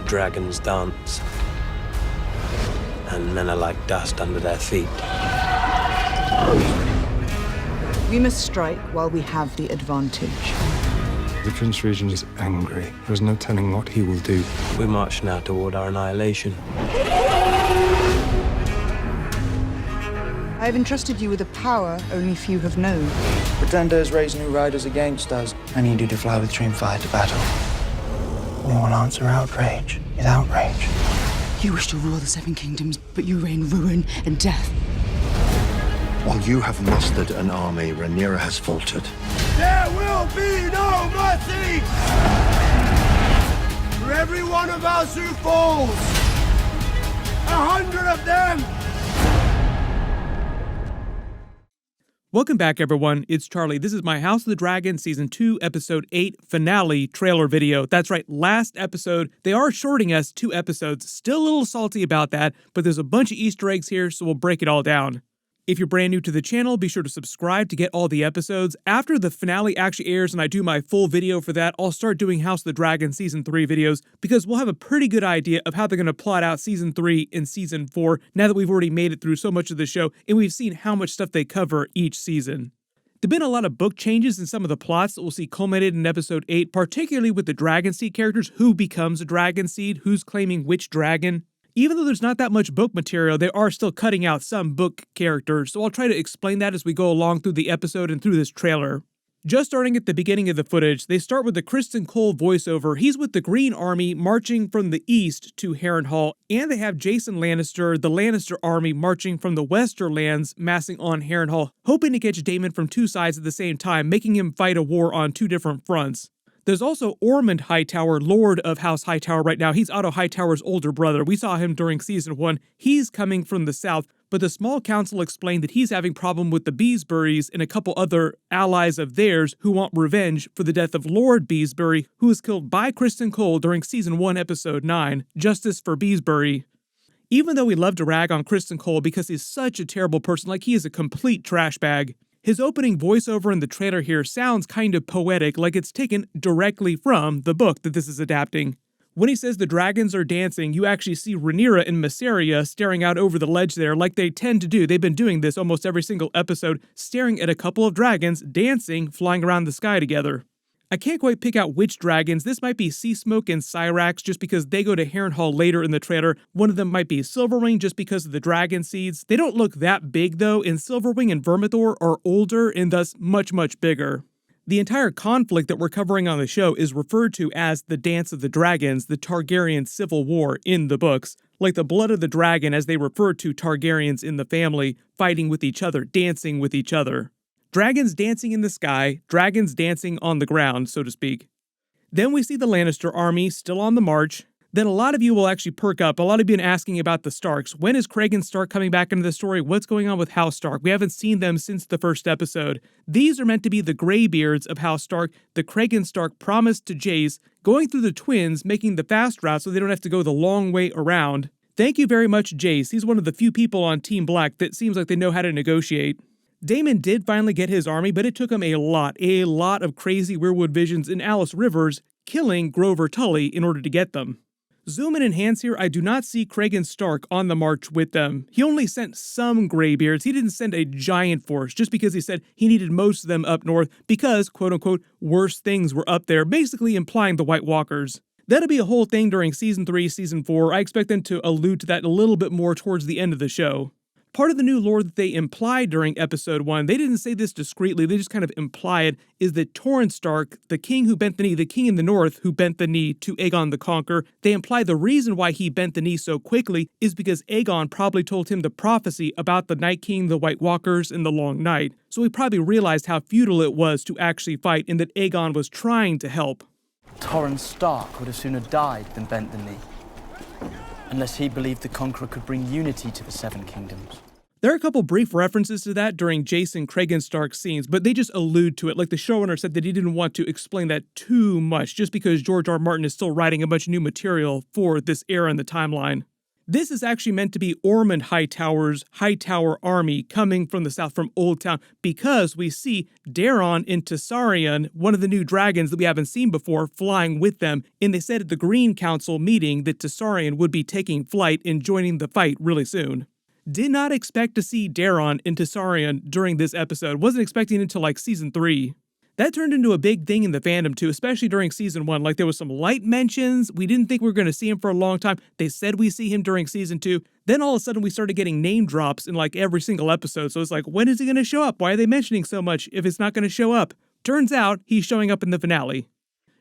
dragons dance, and men are like dust under their feet. We must strike while we have the advantage. The Prince Regent is angry. There's no telling what he will do. We march now toward our annihilation. I have entrusted you with a power only few have known. Pretenders raise new riders against us. I need you to fly with Dreamfyre to battle. We will answer outrage with outrage. You wish to rule the Seven Kingdoms, but you rain ruin and death. While you have mustered an army, Rhaenyra has faltered. There will be no mercy! For every one of us who falls, 100 of them! Welcome back, everyone. It's Charlie. This is my House of the Dragon Season 2, Episode 8 finale trailer video. That's right, last episode. They are shorting us 2 episodes. Still a little salty about that, but there's a bunch of Easter eggs here, so we'll break it all down. If you're brand new to the channel, be sure to subscribe to get all the episodes. After the finale actually airs and I do my full video for that, I'll start doing House of the Dragon Season 3 videos because we'll have a pretty good idea of how they're going to plot out Season 3 and Season 4 now that we've already made it through so much of the show and we've seen how much stuff they cover each season. There've been a lot of book changes in some of the plots that we'll see culminated in Episode 8, particularly with the Dragonseed characters. Who becomes a Dragonseed? Who's claiming which dragon? Even though there's not that much book material, they are still cutting out some book characters, so I'll try to explain that as we go along through the episode and through this trailer. Just starting at the beginning of the footage, they start with the Criston Cole voiceover. He's with the Green Army marching from the east to Harrenhal, and they have Jason Lannister, the Lannister army, marching from the Westerlands, massing on Harrenhal, hoping to catch Daemon from 2 sides at the same time, making him fight a war on 2 different fronts. There's also Ormond Hightower, Lord of House Hightower right now. He's Otto Hightower's older brother. We saw him during Season 1. He's coming from the south, but the small council explained that he's having problem with the Beesburys and a couple other allies of theirs who want revenge for the death of Lord Beesbury, who was killed by Criston Cole during Season 1, Episode 9, Justice for Beesbury. Even though we love to rag on Criston Cole because he's such a terrible person, like he is a complete trash bag, his opening voiceover in the trailer here sounds kind of poetic, like it's taken directly from the book that this is adapting. When he says the dragons are dancing, you actually see Rhaenyra and Mysaria staring out over the ledge there like they tend to do. They've been doing this almost every single episode, staring at a couple of dragons dancing, flying around the sky together. I can't quite pick out which dragons. This might be Seasmoke and Arrax just because they go to Harrenhal later in the trailer. One of them might be Silverwing just because of the Dragonseeds. They don't look that big though, and Silverwing and Vermithor are older and thus much, much bigger. The entire conflict that we're covering on the show is referred to as the Dance of the Dragons, the Targaryen Civil War in the books, like the blood of the dragon as they refer to Targaryens in the family, fighting with each other, dancing with each other. Dragons dancing in the sky, dragons dancing on the ground, so to speak. Then we see the Lannister army still on the march. Then a lot of you will actually perk up. A lot of you have been asking about the Starks. When is Cregan Stark coming back into the story? What's going on with House Stark? We haven't seen them since the first episode. These are meant to be the Greybeards of House Stark, the Cregan Stark promised to Jace, going through the twins, making the fast route so they don't have to go the long way around. Thank you very much, Jace. He's one of the few people on Team Black that seems like they know how to negotiate. Daemon did finally get his army, but it took him a lot of crazy Weirwood visions in Alys Rivers, killing Grover Tully in order to get them. Zoom in and hands here, I do not see Cregan Stark on the march with them. He only sent some Greybeards. He didn't send a giant force just because he said he needed most of them up north because, quote-unquote, worse things were up there, basically implying the White Walkers. That'll be a whole thing during Season 3, Season 4. I expect them to allude to that a little bit more towards the end of the show. Part of the new lore that they implied during Episode 1, they didn't say this discreetly, they just kind of imply it, is that Torrhen Stark, the king who bent the knee, the king in the north who bent the knee to Aegon the Conqueror, they imply the reason why he bent the knee so quickly is because Aegon probably told him the prophecy about the Night King, the White Walkers, and the Long Night. So he probably realized how futile it was to actually fight and that Aegon was trying to help. Torrhen Stark would have sooner died than bent the knee. Unless he believed the Conqueror could bring unity to the Seven Kingdoms. There are a couple brief references to that during Jason Cregan Stark's scenes, but they just allude to it, like the showrunner said that he didn't want to explain that too much, just because George R. Martin is still writing a bunch of new material for this era in the timeline. This is actually meant to be Ormond Hightower's Hightower army coming from the south from Old Town, because we see Daeron and Tessarion, one of the new dragons that we haven't seen before, flying with them. And they said at the Green Council meeting that Tessarion would be taking flight and joining the fight really soon. Did not expect to see Daeron and Tessarion during this episode. Wasn't expecting it until like season 3. That turned into a big thing in the fandom too, especially during season 1. Like there was some light mentions. We didn't think we were going to see him for a long time. They said we see him during season 2. Then all of a sudden we started getting name drops in like every single episode. So it's like, when is he going to show up? Why are they mentioning so much if it's not going to show up? Turns out he's showing up in the finale.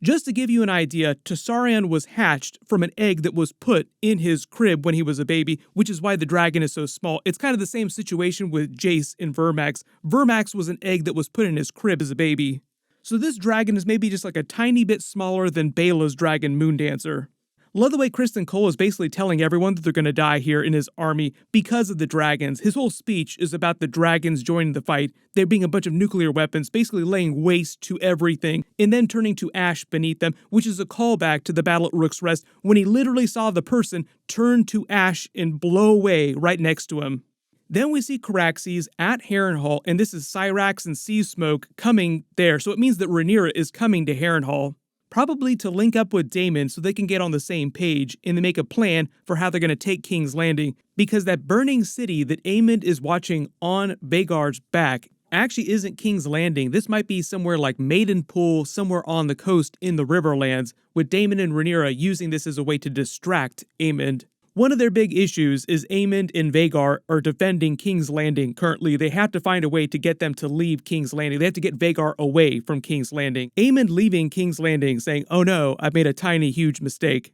Just to give you an idea, Tessarion was hatched from an egg that was put in his crib when he was a baby, which is why the dragon is so small. It's kind of the same situation with Jace and Vermax. Vermax was an egg that was put in his crib as a baby. So this dragon is maybe just like a tiny bit smaller than Baela's dragon Moondancer. Love the way Criston Cole is basically telling everyone that they're going to die here in his army because of the dragons. His whole speech is about the dragons joining the fight, there being a bunch of nuclear weapons, basically laying waste to everything, and then turning to ash beneath them, which is a callback to the battle at Rook's Rest when he literally saw the person turn to ash and blow away right next to him. Then we see Caraxes at Harrenhal, and this is Syrax and Seasmoke coming there, so it means that Rhaenyra is coming to Harrenhal. Probably to link up with Daemon so they can get on the same page and then make a plan for how they're going to take King's Landing, because that burning city that Aemond is watching on Vhagar's back actually isn't King's Landing. This might be somewhere like Maidenpool, somewhere on the coast in the Riverlands, with Daemon and Rhaenyra using this as a way to distract Aemond. One of their big issues is Aemond and Vhagar are defending King's Landing currently. They have to find a way to get them to leave King's Landing. They have to get Vhagar away from King's Landing. Aemond leaving King's Landing saying, "Oh no, I've made a tiny, huge mistake."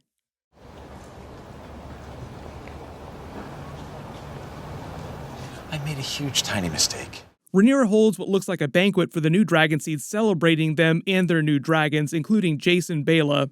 I made a huge, tiny mistake. Rhaenyra holds what looks like a banquet for the new Dragonseeds, celebrating them and their new dragons, including Jace and Baela.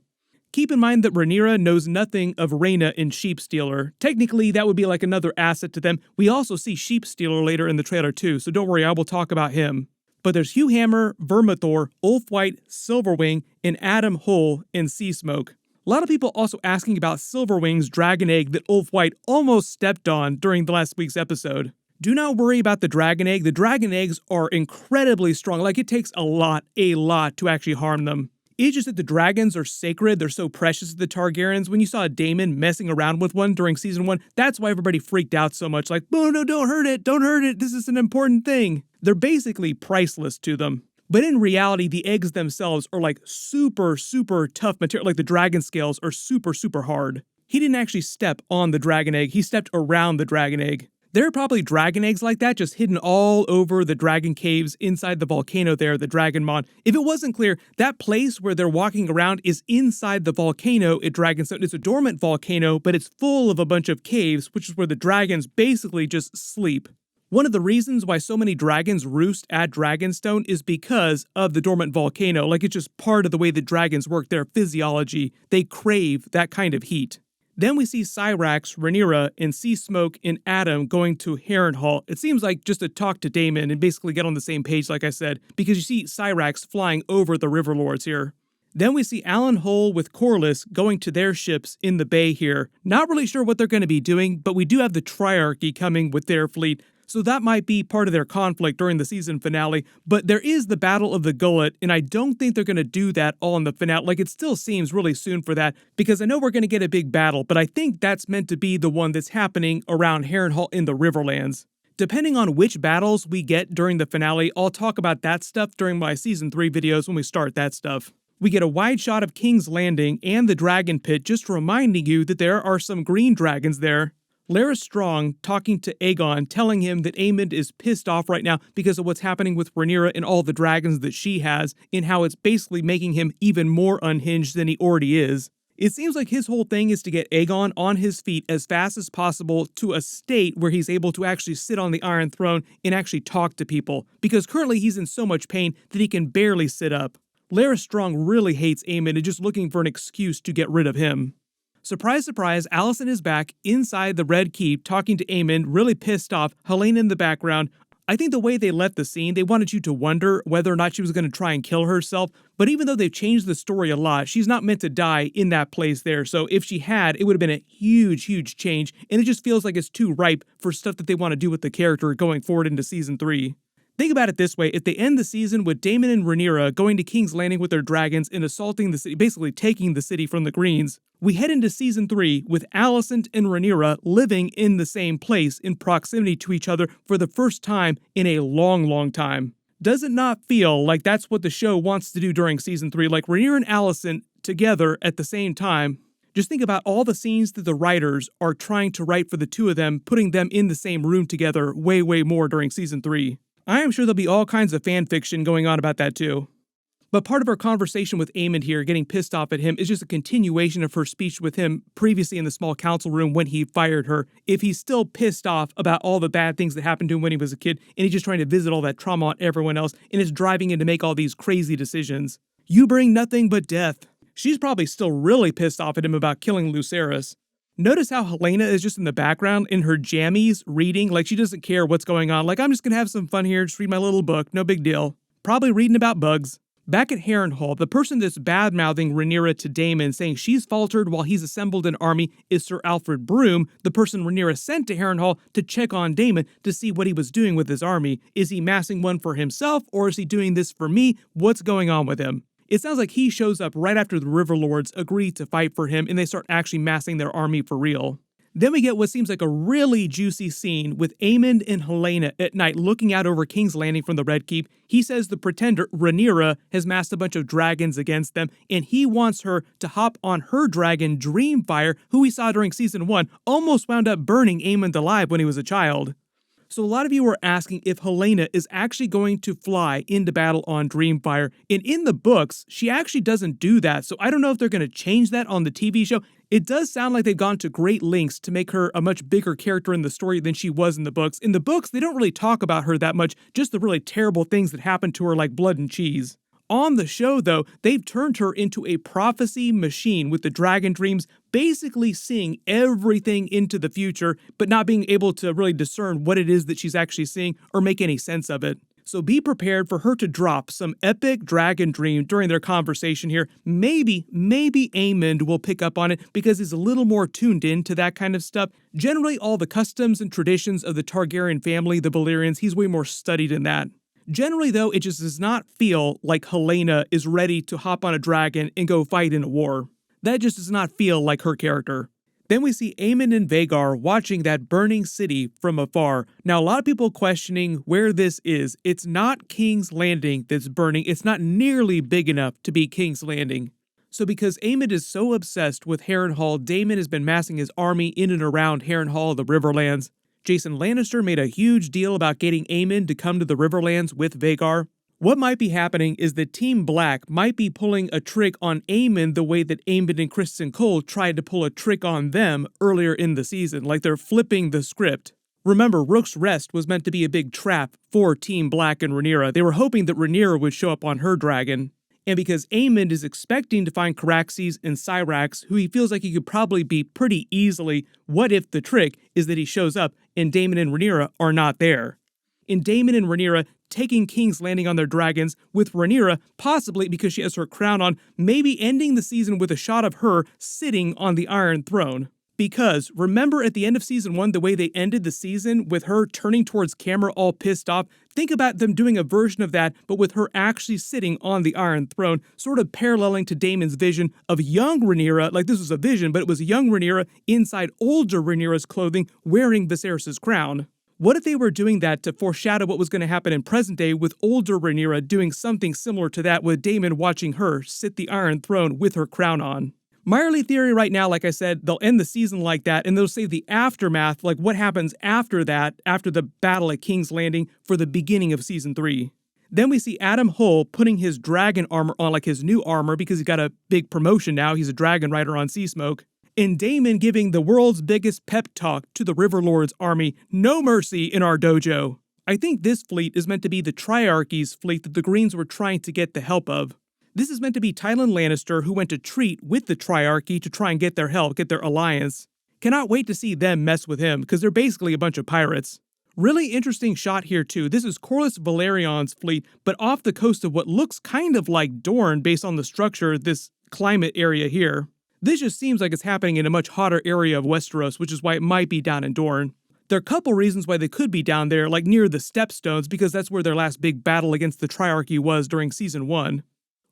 Keep in mind that Rhaenyra knows nothing of Rhaena and Sheepstealer. Technically, that would be like another asset to them. We also see Sheepstealer later in the trailer too, so don't worry, I will talk about him. But there's Hugh Hammer, Vermithor, Ulfwhite, Silverwing, and Addam Hull and Seasmoke. A lot of people also asking about Silverwing's dragon egg that Ulfwhite almost stepped on during the last week's episode. Do not worry about the dragon egg. The dragon eggs are incredibly strong. Like, it takes a lot to actually harm them. It's just that the dragons are sacred. They're so precious to the Targaryens. When you saw Daemon messing around with one during season 1, that's why everybody freaked out so much. Like, oh no, don't hurt it. This is an important thing. They're basically priceless to them. But in reality, the eggs themselves are like super tough material. Like, the dragon scales are super hard. He didn't actually step on the dragon egg. He stepped around the dragon egg. There are probably dragon eggs like that just hidden all over the dragon caves inside the volcano there, the Dragonmon. If it wasn't clear, that place where they're walking around is inside the volcano at Dragonstone. It's a dormant volcano, but it's full of a bunch of caves, which is where the dragons basically just sleep. One of the reasons why so many dragons roost at Dragonstone is because of the dormant volcano. Like, it's just part of the way that dragons work, their physiology. They crave that kind of heat. Then we see Syrax, Rhaenyra, and Seasmoke and Addam going to Harrenhal. It seems like just to talk to Daemon and basically get on the same page, like I said, because you see Syrax flying over the River Lords here. Then we see Alan Hull with Corlys going to their ships in the bay here. Not really sure what they're going to be doing, but we do have the Triarchy coming with their fleet, so that might be part of their conflict during the season finale. But there is the Battle of the Gullet, and I don't think they're going to do that all in the finale. Like, it still seems really soon for that, because I know we're going to get a big battle, but I think that's meant to be the one that's happening around Harrenhal in the Riverlands. Depending on which battles we get during the finale, I'll talk about that stuff during my season 3 videos when we start that stuff. We get a wide shot of King's Landing and the Dragon Pit, just reminding you that there are some green dragons there. Larys Strong talking to Aegon, telling him that Aemond is pissed off right now because of what's happening with Rhaenyra and all the dragons that she has, and how it's basically making him even more unhinged than he already is. It seems like his whole thing is to get Aegon on his feet as fast as possible to a state where he's able to actually sit on the Iron Throne and actually talk to people, because currently he's in so much pain that he can barely sit up. Larys Strong really hates Aemond and just looking for an excuse to get rid of him. Surprise, surprise, Alicent is back inside the Red Keep talking to Aemond, really pissed off. Helaena in the background. I think the way they left the scene, they wanted you to wonder whether or not she was going to try and kill herself, but even though they've changed the story a lot, she's not meant to die in that place there, so if she had, it would have been a huge change, and it just feels like it's too ripe for stuff that they want to do with the character going forward into Season 3. Think about it this way, if they end the season with Daemon and Rhaenyra going to King's Landing with their dragons and assaulting the city, basically taking the city from the Greens, we head into Season 3 with Alicent and Rhaenyra living in the same place in proximity to each other for the first time in a long time. Does it not feel like that's what the show wants to do during Season 3, like Rhaenyra and Alicent together at the same time? Just think about all the scenes that the writers are trying to write for the two of them, putting them in the same room together way more during Season 3. I am sure there'll be all kinds of fan fiction going on about that too. But part of our conversation with Aemond here, getting pissed off at him, is just a continuation of her speech with him previously in the small council room when he fired her. If he's still pissed off about all the bad things that happened to him when he was a kid, and he's just trying to visit all that trauma on everyone else, and is driving him to make all these crazy decisions. You bring nothing but death. She's probably still really pissed off at him about killing Lucerys. Notice how Helaena is just in the background in her jammies reading, like she doesn't care what's going on. Like, I'm just gonna have some fun here, just read my little book, no big deal. Probably reading about bugs. Back at Harrenhal, the person that's bad-mouthing Rhaenyra to Daemon, saying she's faltered while he's assembled an army, is Sir Alfred Broom, the person Rhaenyra sent to Harrenhal to check on Daemon to see what he was doing with his army. Is he massing one for himself, or is he doing this for me? What's going on with him? It sounds like he shows up right after the Riverlords agree to fight for him and they start actually massing their army for real. Then we get what seems like a really juicy scene with Aemond and Helaena at night looking out over King's Landing from the Red Keep. He says the pretender, Rhaenyra, has massed a bunch of dragons against them, and he wants her to hop on her dragon, Dreamfyre, who we saw during Season 1, almost wound up burning Aemond alive when he was a child. So a lot of you were asking if Helaena is actually going to fly into battle on Dreamfyre, and in the books, she actually doesn't do that, so I don't know if they're going to change that on the TV show. It does sound like they've gone to great lengths to make her a much bigger character in the story than she was in the books. In the books, they don't really talk about her that much, just the really terrible things that happened to her like blood and cheese. On the show, though, they've turned her into a prophecy machine with the dragon dreams, basically seeing everything into the future, but not being able to really discern what it is that she's actually seeing or make any sense of it. So be prepared for her to drop some epic dragon dream during their conversation here. Maybe Aemond will pick up on it because he's a little more tuned in to that kind of stuff. Generally, all the customs and traditions of the Targaryen family, the Valyrians, he's way more studied in that. Generally, though, it just does not feel like Helaena is ready to hop on a dragon and go fight in a war. That just does not feel like her character. Then we see Aemond and Vhagar watching that burning city from afar. Now, a lot of people questioning where this is. It's not King's Landing that's burning. It's not nearly big enough to be King's Landing. So because Aemond is so obsessed with Harrenhal, Daemon has been massing his army in and around Harrenhal, the Riverlands. Jason Lannister made a huge deal about getting Aemond to come to the Riverlands with Vhagar. What might be happening is that Team Black might be pulling a trick on Aemond the way that Aemond and Criston Cole tried to pull a trick on them earlier in the season, like they're flipping the script. Remember, Rook's Rest was meant to be a big trap for Team Black and Rhaenyra. They were hoping that Rhaenyra would show up on her dragon. And because Aemond is expecting to find Caraxes and Syrax, who he feels like he could probably beat pretty easily, what if the trick is that he shows up and Daemon and Rhaenyra are not there? In Daemon and Rhaenyra taking King's Landing on their dragons, with Rhaenyra, possibly because she has her crown on, maybe ending the season with a shot of her sitting on the Iron Throne. Because, remember at the end of Season 1, the way they ended the season with her turning towards camera all pissed off? Think about them doing a version of that, but with her actually sitting on the Iron Throne, sort of paralleling to Daemon's vision of young Rhaenyra, like this was a vision, but it was young Rhaenyra inside older Rhaenyra's clothing, wearing Viserys' crown. What if they were doing that to foreshadow what was going to happen in present day with older Rhaenyra doing something similar to that with Daemon watching her sit the Iron Throne with her crown on? My early theory right now, like I said, they'll end the season like that, and they'll save the aftermath, like what happens after that, after the battle at King's Landing, for the beginning of Season 3. Then we see Addam Hull putting his dragon armor on, like his new armor, because he's got a big promotion now, he's a dragon rider on Seasmoke. And Daemon giving the world's biggest pep talk to the Riverlords army, no mercy in our dojo. I think this fleet is meant to be the Triarchy's fleet that the Greens were trying to get the help of. This is meant to be Tywin Lannister, who went to treat with the Triarchy to try and get their help, get their alliance. Cannot wait to see them mess with him, because they're basically a bunch of pirates. Really interesting shot here too. This is Corlys Velaryon's fleet, but off the coast of what looks kind of like Dorne based on the structure, this climate area here. This just seems like it's happening in a much hotter area of Westeros, which is why it might be down in Dorne. There are a couple reasons why they could be down there, like near the Stepstones, because that's where their last big battle against the Triarchy was during Season 1.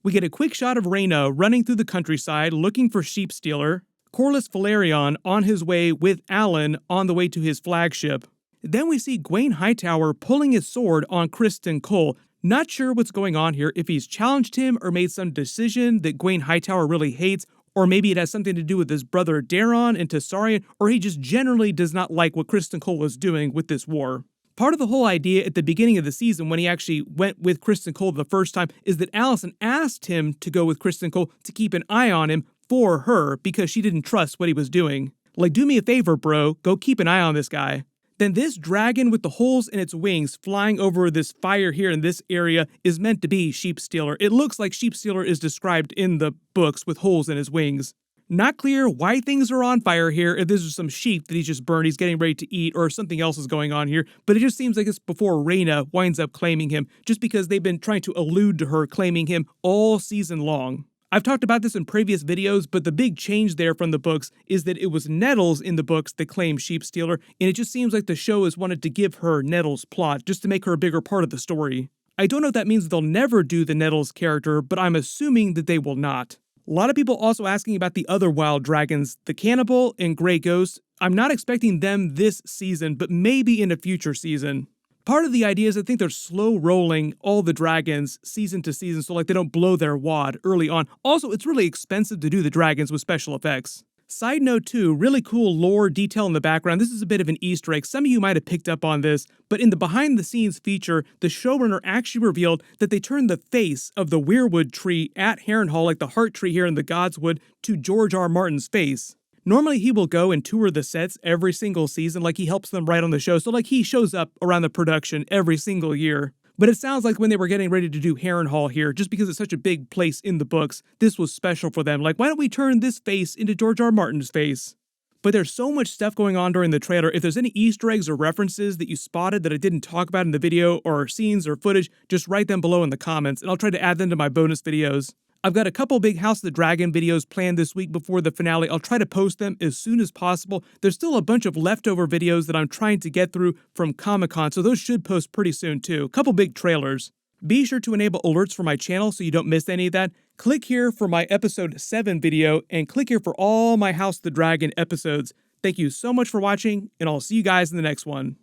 We get a quick shot of Rhaena running through the countryside looking for Sheepstealer, Corlys Velaryon on his way with Alan on the way to his flagship. Then we see Gwaine Hightower pulling his sword on Criston Cole. Not sure what's going on here, if he's challenged him or made some decision that Gwaine Hightower really hates, or maybe it has something to do with his brother Daeron and Tessarion, or he just generally does not like what Criston Cole was doing with this war. Part of the whole idea at the beginning of the season, when he actually went with Criston Cole the first time, is that Alicent asked him to go with Criston Cole to keep an eye on him for her because she didn't trust what he was doing. Like, do me a favor, bro, go keep an eye on this guy. Then this dragon with the holes in its wings flying over this fire here in this area is meant to be Sheepstealer. It looks like Sheepstealer is described in the books with holes in his wings. Not clear why things are on fire here, if this is some sheep that he's just burned, he's getting ready to eat, or something else is going on here, but it just seems like it's before Rhaena winds up claiming him, just because they've been trying to allude to her claiming him all season long. I've talked about this in previous videos, but the big change there from the books is that it was Nettles in the books that claimed Sheepstealer, and it just seems like the show has wanted to give her Nettles' plot, just to make her a bigger part of the story. I don't know if that means they'll never do the Nettles character, but I'm assuming that they will not. A lot of people also asking about the other wild dragons, the Cannibal and Grey Ghost. I'm not expecting them this season, but maybe in a future season. Part of the idea is I think they're slow rolling all the dragons season to season, so like they don't blow their wad early on. Also, it's really expensive to do the dragons with special effects. Side note too, really cool lore detail in the background. This is a bit of an Easter egg. Some of you might have picked up on this, but in the behind the scenes feature, the showrunner actually revealed that they turned the face of the Weirwood tree at Harrenhal, like the heart tree here in the Godswood, to George R. Martin's face. Normally he will go and tour the sets every single season, like he helps them write on the show, so like he shows up around the production every single year. But it sounds like when they were getting ready to do Harrenhal here, just because it's such a big place in the books, this was special for them. Like, why don't we turn this face into George R. Martin's face? But there's so much stuff going on during the trailer. If there's any Easter eggs or references that you spotted that I didn't talk about in the video, or scenes or footage, just write them below in the comments, and I'll try to add them to my bonus videos. I've got a couple big House of the Dragon videos planned this week before the finale. I'll try to post them as soon as possible. There's still a bunch of leftover videos that I'm trying to get through from Comic-Con, so those should post pretty soon too. A couple big trailers. Be sure to enable alerts for my channel so you don't miss any of that. Click here for my episode 7 video, and click here for all my House of the Dragon episodes. Thank you so much for watching, and I'll see you guys in the next one.